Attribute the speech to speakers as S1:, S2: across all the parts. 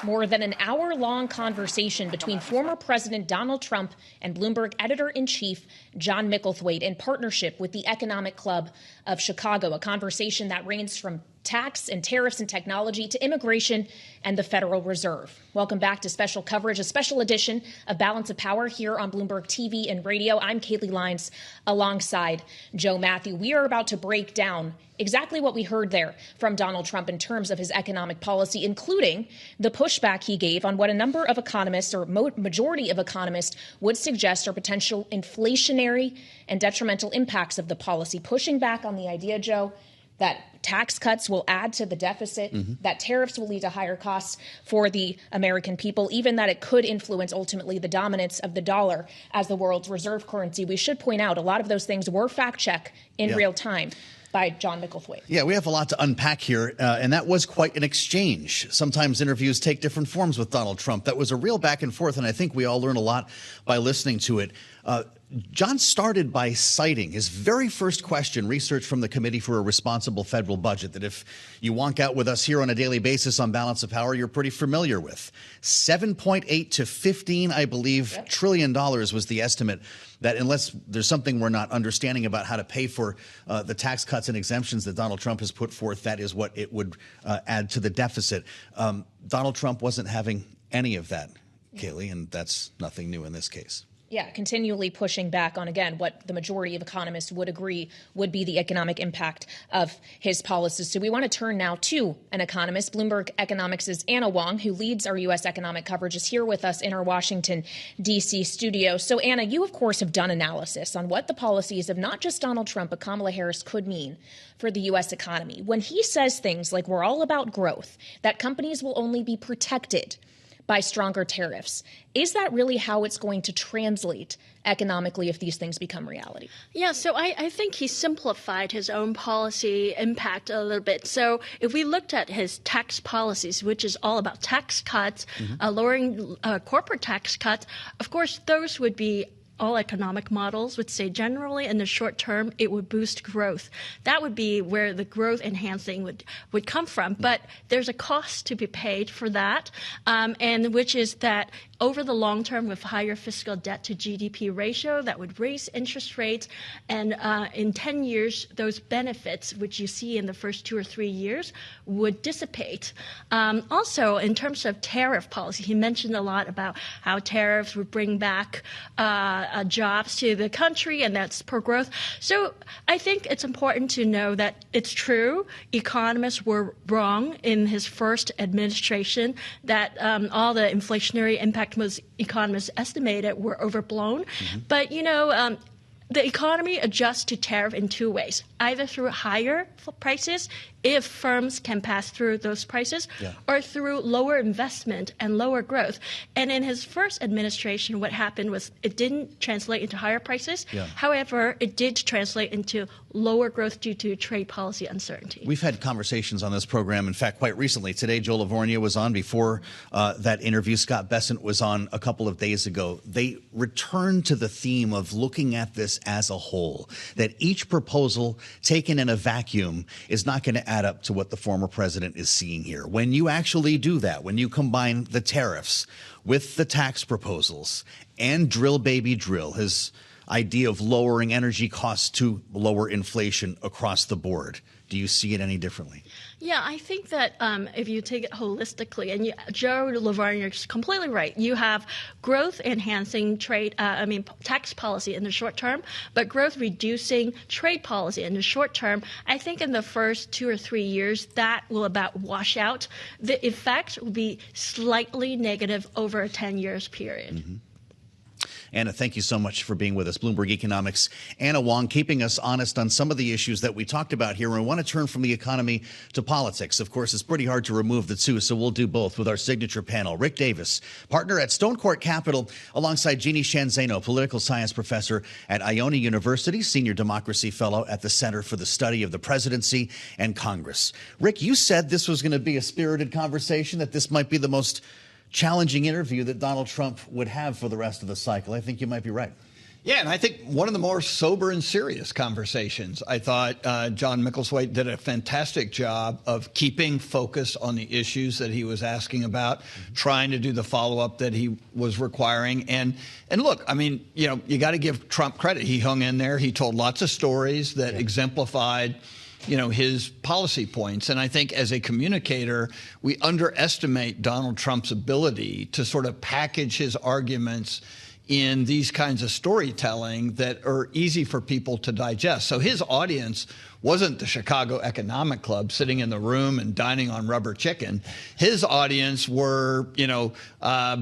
S1: More than an hour-long conversation between former President Donald Trump and Bloomberg editor-in-chief John Micklethwait in partnership with the Economic Club of Chicago, a conversation that ranged from tax and tariffs and technology to immigration and the Federal Reserve. Welcome back to special coverage, a special edition of Balance of Power here on Bloomberg TV and radio. I'm Kaylee Lyons alongside Joe Matthew. We are about to break down exactly what we heard there from Donald Trump in terms of his economic policy, including the pushback he gave on what a number of economists or majority of economists would suggest are potential inflationary and detrimental impacts of the policy, pushing back on the idea, Joe, that tax cuts will add to the deficit, that tariffs will lead to higher costs for the American people, even that it could influence ultimately the dominance of the dollar as the world's reserve currency. We should point out a lot of those things were fact-checked in real time by John Micklethwait. Yeah,
S2: we have a lot to unpack here, and that was quite an exchange. Sometimes interviews take different forms with Donald Trump. That was a real back and forth, and I think we all learned a lot by listening to it. John started by citing his very first question, research from the Committee for a Responsible Federal Budget, that if you wonk out with us here on a daily basis on Balance of Power, you're pretty familiar with. $7.8 to $15, I believe, trillion dollars was the estimate, that unless there's something we're not understanding about how to pay for the tax cuts and exemptions that Donald Trump has put forth, that is what it would add to the deficit. Donald Trump wasn't having any of that, Kaylee, and that's nothing new in this case.
S1: Yeah, continually pushing back on, again, what the majority of economists would agree would be the economic impact of his policies. So we want to turn now to an economist. Bloomberg Economics' Anna Wong, who leads our U.S. economic coverage, is here with us in our Washington, D.C. studio. So, Anna, you, of course, have done analysis on what the policies of not just Donald Trump, but Kamala Harris could mean for the U.S. economy. When he says things like we're all about growth, that companies will only be protected by stronger tariffs. Is that really how it's going to translate economically if these things become reality?
S3: Yeah, so I think he simplified his own policy impact a little bit. So if we looked at his tax policies, which is all about tax cuts, lowering corporate tax cuts, of course, those would be all economic models would say generally in the short term, it would boost growth. That would be where the growth enhancing would come from. But there's a cost to be paid for that, and which is that over the long term with higher fiscal debt to GDP ratio, that would raise interest rates. And in 10 years, those benefits, which you see in the first 2 or 3 years, would dissipate. Also, in terms of tariff policy, he mentioned a lot about how tariffs would bring back jobs to the country, and that's pro-growth. So I think it's important to know that it's true. Economists were wrong in his first administration, that all the inflationary impact most economists estimated were overblown. But, you know, the economy adjusts to tariff in two ways, either through higher prices, if firms can pass through those prices, or through lower investment and lower growth. And in his first administration, what happened was it didn't translate into higher prices. However, it did translate into lower growth due to trade policy uncertainty.
S2: We've had conversations on this program, in fact, quite recently. Today, Joe Lavorgna was on. Before that interview, Scott Bessent was on a couple of days ago. They returned to the theme of looking at this as a whole, that each proposal taken in a vacuum is not going to add up to what the former president is seeing here. When you actually do that, when you combine the tariffs with the tax proposals and drill baby drill, his idea of lowering energy costs to lower inflation across the board, do you see it any differently?
S3: Yeah, I think that if you take it holistically, and Joe Lavorgna is completely right. You have growth-enhancing tax policy in the short term, but growth-reducing trade policy in the short term. I think in the first 2 or 3 years, that will about wash out. The effect will be slightly negative over a 10 years period.
S2: Anna, thank you so much for being with us. Bloomberg Economics, Anna Wong, keeping us honest on some of the issues that we talked about here. And I want to turn from the economy to politics. Of course, it's pretty hard to remove the two, so we'll do both with our signature panel. Rick Davis, partner at Stonecourt Capital, alongside Jeanne Sheehan Zaino, political science professor at Iona University, senior democracy fellow at the Center for the Study of the Presidency and Congress. Rick, you said this was going to be a spirited conversation, that this might be the most challenging interview that Donald Trump would have for the rest of the cycle. I think you might be right.
S4: Yeah, and I think one of the more sober and serious conversations. I thought John Micklethwait did a fantastic job of keeping focus on the issues that he was asking about, trying to do the follow-up that he was requiring. And look, I mean, you know, you got to give Trump credit. He hung in there. He told lots of stories that exemplified, you know, his policy points. And I think as a communicator, we underestimate Donald Trump's ability to sort of package his arguments in these kinds of storytelling that are easy for people to digest. So his audience wasn't the Chicago Economic Club sitting in the room and dining on rubber chicken. His audience were, you know,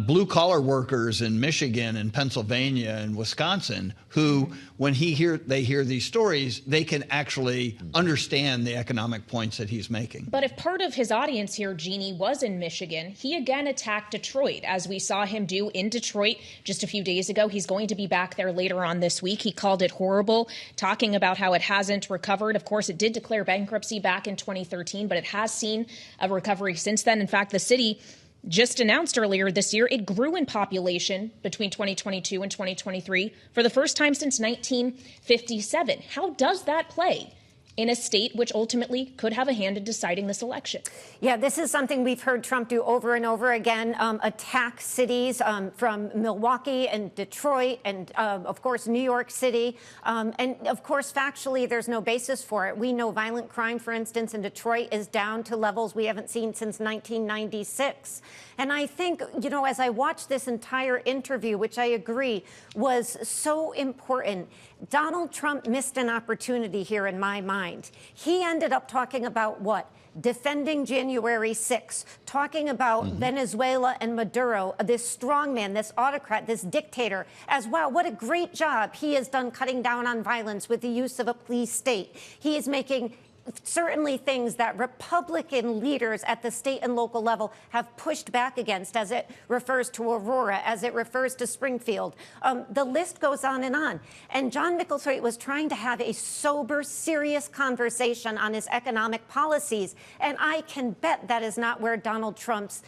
S4: blue collar workers in Michigan and Pennsylvania and Wisconsin who, when they hear these stories, they can actually understand the economic points that he's making.
S1: But if part of his audience here, Jeannie, was in Michigan, he again attacked Detroit, as we saw him do in Detroit just a few days ago. He's going to be back there later on this week. He called it horrible, talking about how it hasn't recovered. Of course, it did declare bankruptcy back in 2013, but it has seen a recovery since then. In fact, the city just announced earlier this year it grew in population between 2022 and 2023 for the first time since 1957. How does that play in a state which ultimately could have a hand in deciding this election?
S5: Yeah, this is something we've heard Trump do over and over again, attack cities from Milwaukee and Detroit and, of course, New York City. And, of course, factually, there's no basis for it. We know violent crime, for instance, in Detroit is down to levels we haven't seen since 1996. And I think, you know, as I watched this entire interview, which I agree was so important, Donald Trump missed an opportunity here in my mind. He ended up talking about what? Defending January 6th, talking about Venezuela and Maduro, this strongman, this autocrat, this dictator, as well. What a great job he has done cutting down on violence with the use of a police state. He is making certainly things that Republican leaders at the state and local level have pushed back against, as it refers to Aurora, as it refers to Springfield. The list goes on. And John Micklethwait was trying to have a sober, serious conversation on his economic policies. And I can bet that is not where Donald Trump's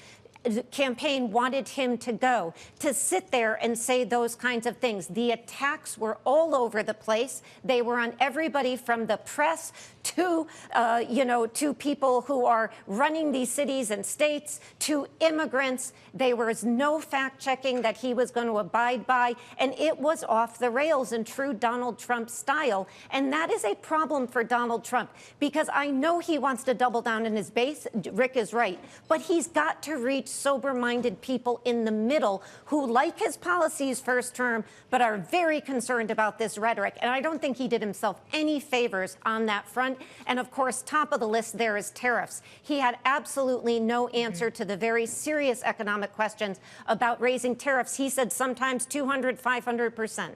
S5: campaign wanted him to go, to sit there and say those kinds of things. The attacks were all over the place. They were on everybody from the press to, to people who are running these cities and states, to immigrants. There was no fact checking that he was going to abide by, and it was off the rails in true Donald Trump style. And that is a problem for Donald Trump, because I know he wants to double down in his base. Rick is right, but he's got to reach sober-minded people in the middle who like his policies first term, but are very concerned about this rhetoric. And I don't think he did himself any favors on that front. And of course, top of the list there is tariffs. He had absolutely no answer to the very serious economic questions about raising tariffs. He said sometimes 200, 500%.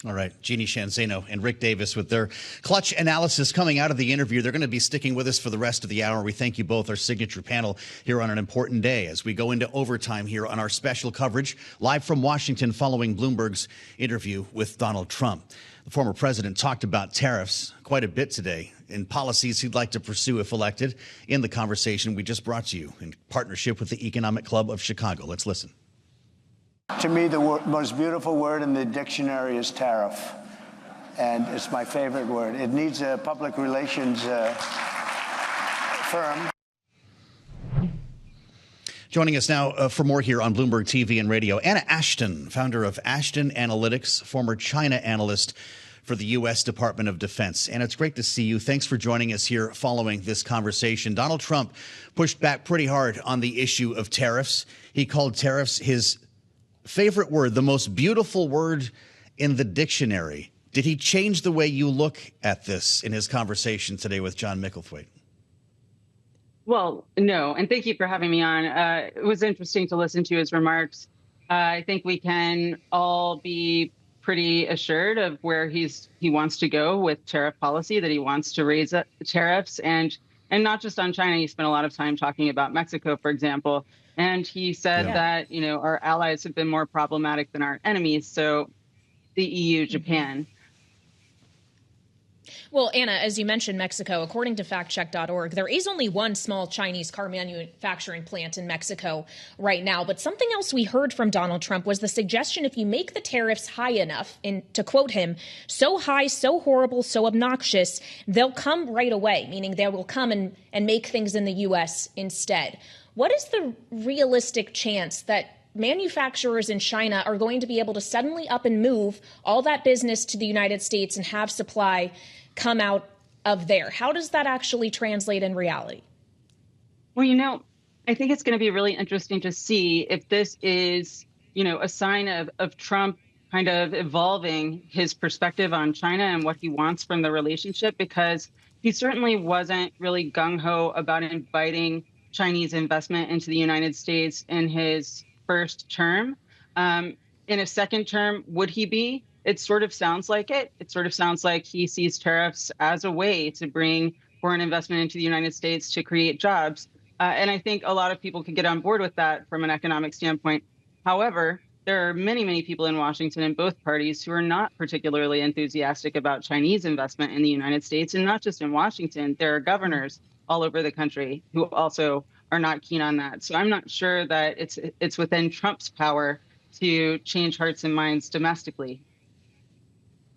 S2: All right, Jeanne Sheehan Zaino and Rick Davis with their clutch analysis coming out of the interview. They're going to be sticking with us for the rest of the hour. We thank you both, our signature panel, here on an important day as we go into overtime here on our special coverage live from Washington following Bloomberg's interview with Donald Trump. The former president talked about tariffs quite a bit today and policies he'd like to pursue if elected in the conversation we just brought to you in partnership with the Economic Club of Chicago. Let's listen.
S6: To me, the most beautiful word in the dictionary is tariff, and it's my favorite word. It needs a public relations firm.
S2: Joining us now for more here on Bloomberg TV and radio, Anna Ashton, founder of Ashton Analytics, former China analyst for the U.S. Department of Defense. And it's great to see you. Thanks for joining us here following this conversation. Donald Trump pushed back pretty hard on the issue of tariffs. He called tariffs his favorite word, the most beautiful word in the dictionary. Did he change the way you look at this in his conversation today with John Micklethwait?
S7: Well, no, and thank you for having me on. It was interesting to listen to his remarks. I think we can all be pretty assured of where he wants to go with tariff policy, that he wants to raise tariffs, and not just on China. He spent a lot of time talking about Mexico, for example. And he said that, our allies have been more problematic than our enemies. So the EU, Japan.
S1: Well, Anna, as you mentioned, Mexico, according to factcheck.org, there is only one small Chinese car manufacturing plant in Mexico right now. But something else we heard from Donald Trump was the suggestion if you make the tariffs high enough, and to quote him, so high, so horrible, so obnoxious, they'll come right away, meaning they will come and make things in the U.S. instead. What is the realistic chance that manufacturers in China are going to be able to suddenly up and move all that business to the United States and have supply come out of there? How does that actually translate in reality?
S7: Well, I think it's going to be really interesting to see if this is, a sign of Trump kind of evolving his perspective on China and what he wants from the relationship, because he certainly wasn't really gung-ho about inviting Chinese investment into the United States in his first term. In a second term, would he be? It sort of sounds like it. It sort of sounds like he sees tariffs as a way to bring foreign investment into the United States to create jobs. And I think a lot of people could get on board with that from an economic standpoint. However, there are many, many people in Washington in both parties who are not particularly enthusiastic about Chinese investment in the United States. And not just in Washington, there are governors all over the country who also are not keen on that. So I'm not sure that it's within Trump's power to change hearts and minds domestically.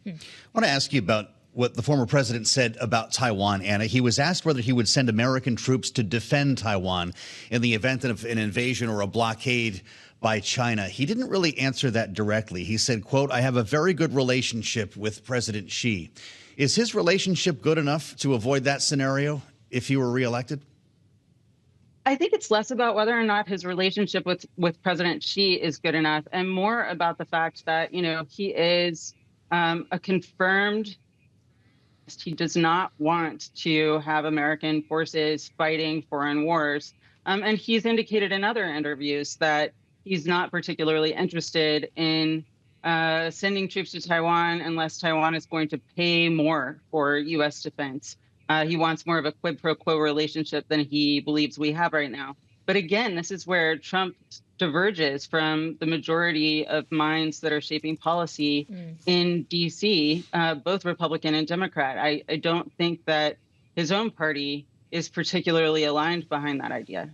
S2: I want to ask you about what the former president said about Taiwan, Anna. He was asked whether he would send American troops to defend Taiwan in the event of an invasion or a blockade by China. He didn't really answer that directly. He said, quote, "I have a very good relationship with President Xi." Is his relationship good enough to avoid that scenario if he were reelected?
S7: I think it's less about whether or not his relationship with President Xi is good enough, and more about the fact that, he is a confirmed. He does not want to have American forces fighting foreign wars. And he's indicated in other interviews that he's not particularly interested in sending troops to Taiwan unless Taiwan is going to pay more for U.S. defense. He wants more of a quid pro quo relationship than he believes we have right now. But again, this is where Trump diverges from the majority of minds that are shaping policy in D.C., both Republican and Democrat. I don't think that his own party is particularly aligned behind that idea.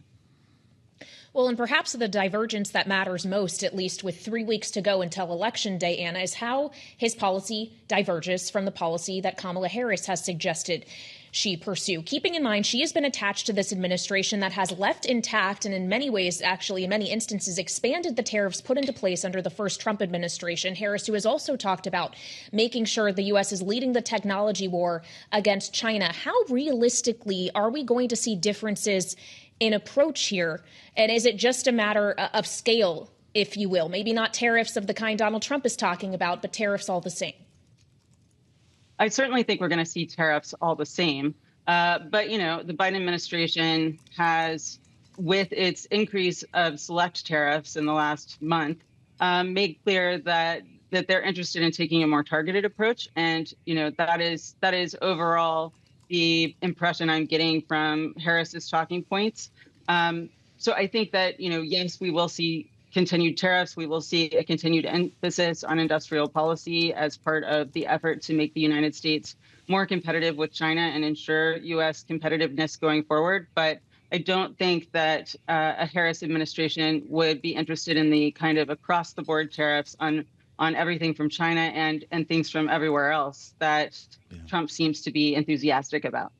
S1: Well, and perhaps the divergence that matters most, at least with 3 weeks to go until Election Day, Anna, is how his policy diverges from the policy that Kamala Harris has suggested she pursue. Keeping in mind, she has been attached to this administration that has left intact and in many ways, actually, in many instances, expanded the tariffs put into place under the first Trump administration. Harris, who has also talked about making sure the U.S. is leading the technology war against China. How realistically are we going to see differences in approach here? And is it just a matter of scale, if you will? Maybe not tariffs of the kind Donald Trump is talking about, but tariffs all the same.
S7: I certainly think we're going to see tariffs all the same. But, the Biden administration has, with its increase of select tariffs in the last month, made clear that they're interested in taking a more targeted approach. And, that is overall the impression I'm getting from Harris's talking points. So I think that, yes, we will see continued tariffs. We will see a continued emphasis on industrial policy as part of the effort to make the United States more competitive with China and ensure U.S. competitiveness going forward. But I don't think that a Harris administration would be interested in the kind of across-the-board tariffs on everything from China and things from everywhere else that Trump seems to be enthusiastic about.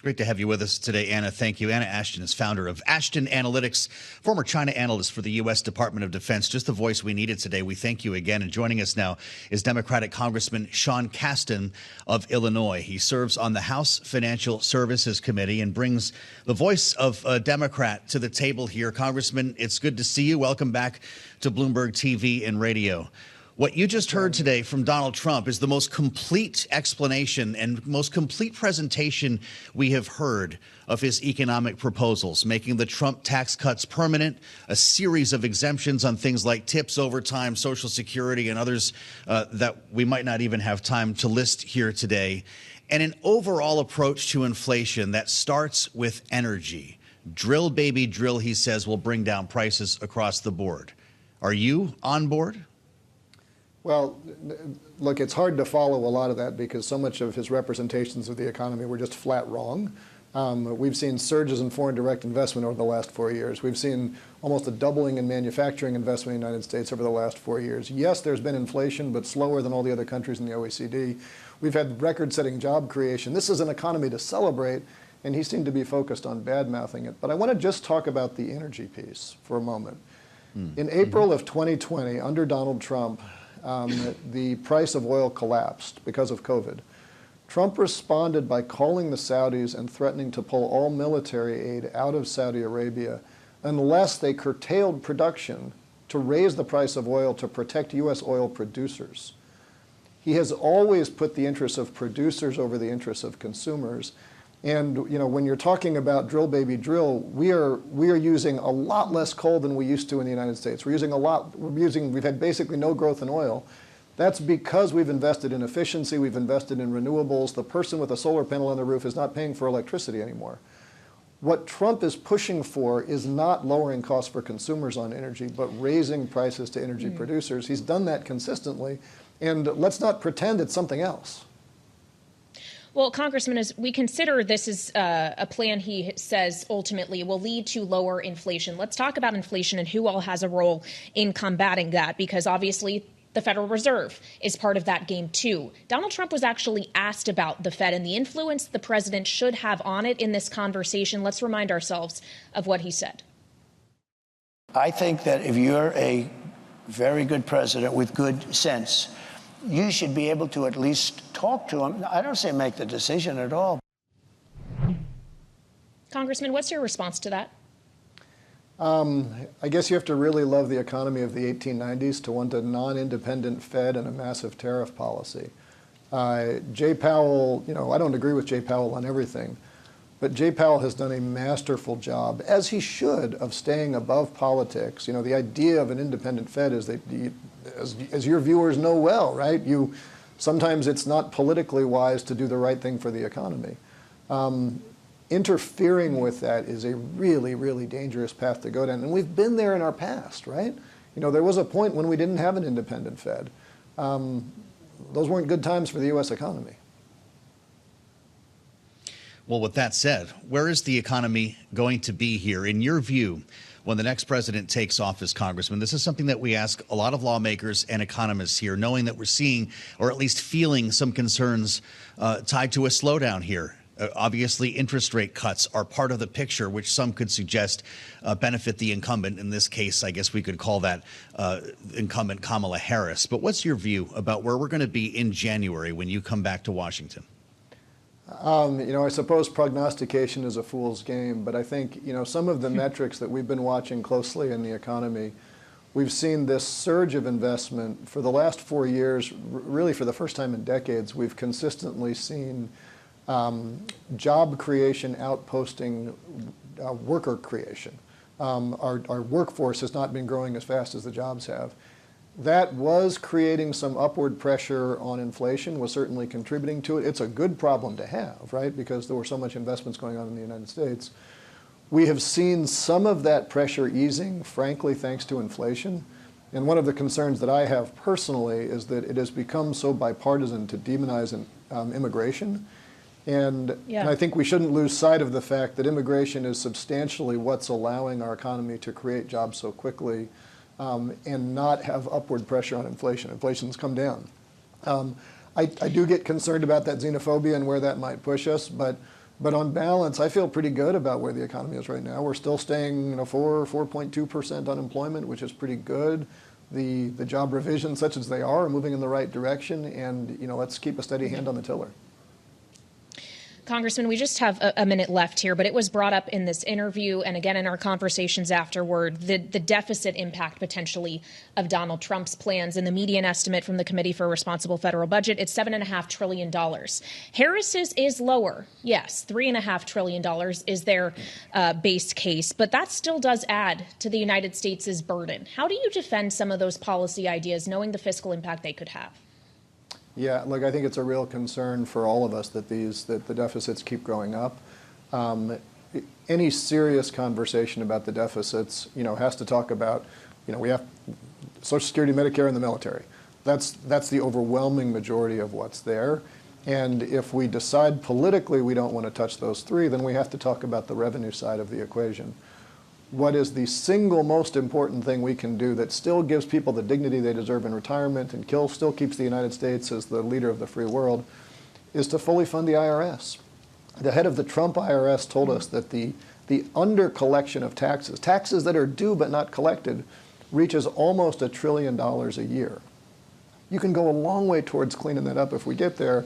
S2: Great to have you with us today, Anna. Thank you. Anna Ashton is founder of Ashton Analytics, former China analyst for the U.S. Department of Defense. Just the voice we needed today. We thank you again. And joining us now is Democratic Congressman Sean Casten of Illinois. He serves on the House Financial Services Committee and brings the voice of a Democrat to the table here. Congressman, it's good to see you. Welcome back to Bloomberg TV and radio. What you just heard today from Donald Trump is the most complete explanation and most complete presentation we have heard of his economic proposals, making the Trump tax cuts permanent, a series of exemptions on things like tips, overtime, Social Security, and others that we might not even have time to list here today, and an overall approach to inflation that starts with energy. Drill, baby, drill, he says, will bring down prices across the board. Are you on board?
S8: Well, look, it's hard to follow a lot of that because so much of his representations of the economy were just flat wrong. We've seen surges in foreign direct investment over the last 4 years. We've seen almost a doubling in manufacturing investment in the United States over the last 4 years. Yes, there's been inflation, but slower than all the other countries in the OECD. We've had record-setting job creation. This is an economy to celebrate, and he seemed to be focused on bad-mouthing it. But I want to just talk about the energy piece for a moment. In April of 2020, under Donald Trump, the price of oil collapsed because of COVID. Trump responded by calling the Saudis and threatening to pull all military aid out of Saudi Arabia unless they curtailed production to raise the price of oil to protect U.S. oil producers. He has always put the interests of producers over the interests of consumers. And when you're talking about drill, baby, drill, we are using a lot less coal than we used to in the United States. We've had basically no growth in oil. That's because we've invested in efficiency, we've invested in renewables. The person with a solar panel on the roof is not paying for electricity anymore. What Trump is pushing for is not lowering costs for consumers on energy, but raising prices to energy producers. He's done that consistently, and let's not pretend it's something else.
S1: Well, Congressman, as we consider this is a plan he says ultimately will lead to lower inflation, let's talk about inflation and who all has a role in combating that, because obviously the Federal Reserve is part of that game, too. Donald Trump was actually asked about the Fed and the influence the president should have on it in this conversation. Let's remind ourselves of what he said.
S6: I think that if you're a very good president with good sense, you should be able to at least talk to him. I don't say make the decision at all.
S1: Congressman, what's your response to that?
S8: I guess you have to really love the economy of the 1890s to want a non-independent Fed and a massive tariff policy. Jay Powell, I don't agree with Jay Powell on everything, but Jay Powell has done a masterful job, as he should, of staying above politics. The idea of an independent Fed is that, as your viewers know well, right? Sometimes it's not politically wise to do the right thing for the economy. Interfering with that is a really, really dangerous path to go down. And we've been there in our past, right? There was a point when we didn't have an independent Fed. Those weren't good times for the U.S. economy.
S2: Well, with that said, where is the economy going to be here, in your view, when the next president takes office, Congressman? This is something that we ask a lot of lawmakers and economists here, knowing that we're seeing, or at least feeling, some concerns tied to a slowdown here. Obviously, interest rate cuts are part of the picture, which some could suggest benefit the incumbent. In this case, I guess we could call that incumbent Kamala Harris. But what's your view about where we're going to be in January when you come back to Washington?
S8: I suppose prognostication is a fool's game, but I think, some of the metrics that we've been watching closely in the economy, we've seen this surge of investment for the last 4 years, really for the first time in decades. We've consistently seen job creation outposting worker creation. Our workforce has not been growing as fast as the jobs have. That was creating some upward pressure on inflation, was certainly contributing to it. It's a good problem to have, right? Because there were so much investments going on in the United States. We have seen some of that pressure easing, frankly, thanks to inflation. And one of the concerns that I have personally is that it has become so bipartisan to demonize immigration. And I think we shouldn't lose sight of the fact that immigration is substantially what's allowing our economy to create jobs so quickly and not have upward pressure on inflation. Inflation's come down. I do get concerned about that xenophobia and where that might push us, but on balance, I feel pretty good about where the economy is right now. We're still staying, 4.2% unemployment, which is pretty good. The job revisions, such as they are moving in the right direction, and let's keep a steady hand on the tiller.
S1: Congressman, we just have a minute left here, but it was brought up in this interview and again in our conversations afterward, the deficit impact potentially of Donald Trump's plans. And the median estimate from the Committee for a Responsible Federal Budget, it's $7.5 trillion. Harris's is lower. Yes, $3.5 trillion is their base case, but that still does add to the United States' burden. How do you defend some of those policy ideas, knowing the fiscal impact they could have?
S8: Yeah, look, I think it's a real concern for all of us that the deficits keep growing up. Any serious conversation about the deficits, has to talk about, we have Social Security, Medicare, and the military. That's the overwhelming majority of what's there. And if we decide politically we don't want to touch those three, then we have to talk about the revenue side of the equation. What is the single most important thing we can do that still gives people the dignity they deserve in retirement and still keeps the United States as the leader of the free world is to fully fund the IRS. The head of the Trump IRS told us that the under collection of taxes that are due but not collected, reaches almost $1 trillion a year. You can go a long way towards cleaning that up if we get there.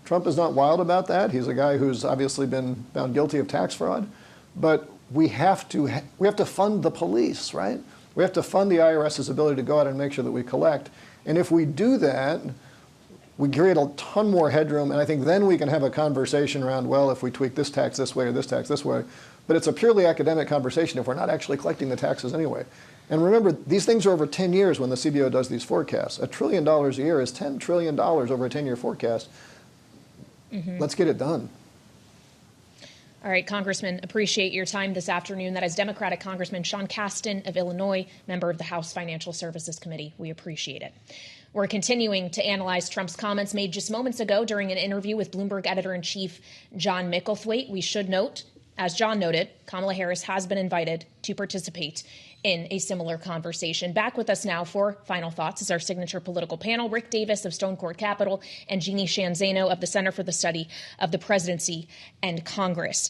S8: Trump is not wild about that. He's a guy who's obviously been found guilty of tax fraud, but we have to fund the police, right? We have to fund the IRS's ability to go out and make sure that we collect. And if we do that, we create a ton more headroom, and I think then we can have a conversation around, well, if we tweak this tax this way or this tax this way. But it's a purely academic conversation if we're not actually collecting the taxes anyway. And remember, these things are over 10 years when the CBO does these forecasts. $1 trillion a year is $10 trillion over a 10-year forecast. Let's get it done.
S1: All right, Congressman, appreciate your time this afternoon. That is Democratic Congressman Sean Casten of Illinois, member of the House Financial Services Committee. We appreciate it. We're continuing to analyze Trump's comments made just moments ago during an interview with Bloomberg editor-in-chief John Micklethwait. We should note, as John noted, Kamala Harris has been invited to participate in a similar conversation. Back with us now for final thoughts is our signature political panel, Rick Davis of Stonecourt Capital and Jeanne Sheehan Zaino of the Center for the Study of the Presidency and Congress.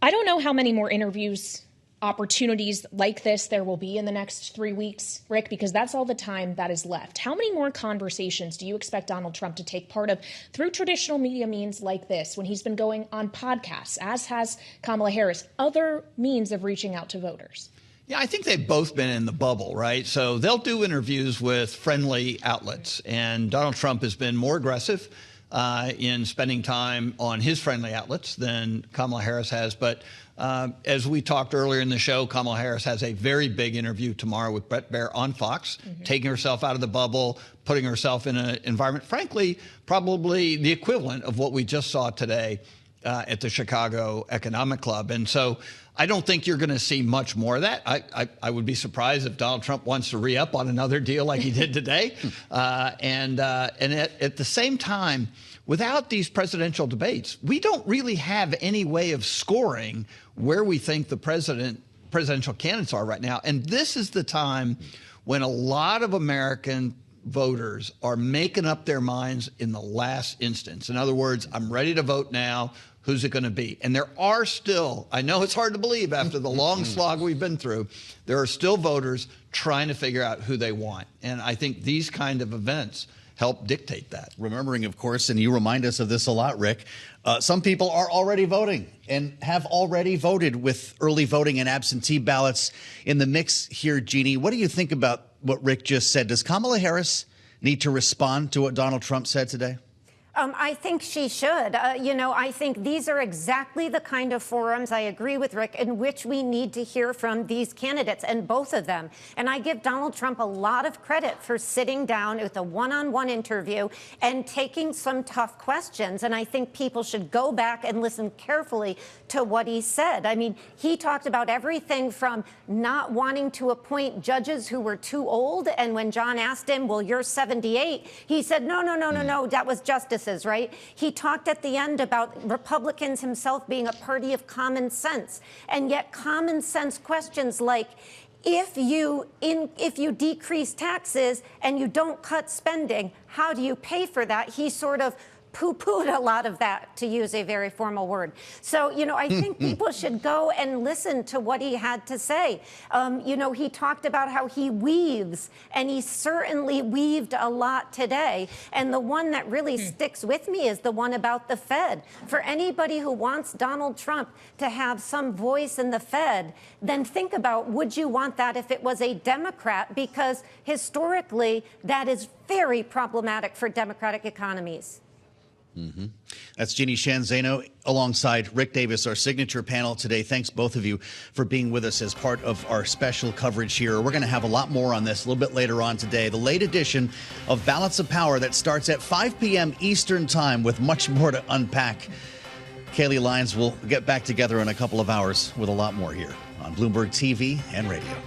S1: I don't know how many more interviews, opportunities like this there will be in the next 3 weeks, Rick, because that's all the time that is left. How many more conversations do you expect Donald Trump to take part of through traditional media means like this when he's been going on podcasts, as has Kamala Harris, other means of reaching out to voters?
S4: Yeah, I think they've both been in the bubble, right? So they'll do interviews with friendly outlets. And Donald Trump has been more aggressive in spending time on his friendly outlets than Kamala Harris has. But as we talked earlier in the show, Kamala Harris has a very big interview tomorrow with Bret Baier on Fox, taking herself out of the bubble, putting herself in an environment, frankly, probably the equivalent of what we just saw today at the Chicago Economic Club. And so I don't think you're going to see much more of that. I would be surprised if Donald Trump wants to re-up on another deal like he did today. And at the same time, without these presidential debates, we don't really have any way of scoring where we think the presidential candidates are right now. And this is the time when a lot of American voters are making up their minds in the last instance. In other words, I'm ready to vote now. Who's it going to be? And there are still, I know it's hard to believe after the long slog we've been through, there are still voters trying to figure out who they want. And I think these kind of events help dictate that.
S2: Remembering, of course, and you remind us of this a lot, Rick, some people are already voting and have already voted with early voting and absentee ballots in the mix here. Jeanne, what do you think about what Rick just said? Does Kamala Harris need to respond to what Donald Trump said today?
S5: I think she should. I think these are exactly the kind of forums, I agree with Rick, in which we need to hear from these candidates, and both of them. And I give Donald Trump a lot of credit for sitting down with a one-on-one interview and taking some tough questions. And I think people should go back and listen carefully to what he said. I mean, he talked about everything from not wanting to appoint judges who were too old. And when John asked him, well, you're 78, he said, no, that was justices. Right? He talked at the end about Republicans himself being a party of common sense, and yet common sense questions like, if you decrease taxes and you don't cut spending, how do you pay for that? He sort of poo-pooed a lot of that, to use a very formal word. So, I think people should go and listen to what he had to say. He talked about how he weaves, and he certainly weaved a lot today. And the one that really sticks with me is the one about the Fed. For anybody who wants Donald Trump to have some voice in the Fed, then think about, would you want that if it was a Democrat? Because historically, that is very problematic for democratic economies.
S2: That's Jeanne Sheehan Zaino alongside Rick Davis, our signature panel today. Thanks, both of you, for being with us as part of our special coverage here. We're going to have a lot more on this a little bit later on today. The late edition of Balance of Power that starts at 5 p.m. Eastern Time with much more to unpack. Kaylee Lyons will get back together in a couple of hours with a lot more here on Bloomberg TV and radio.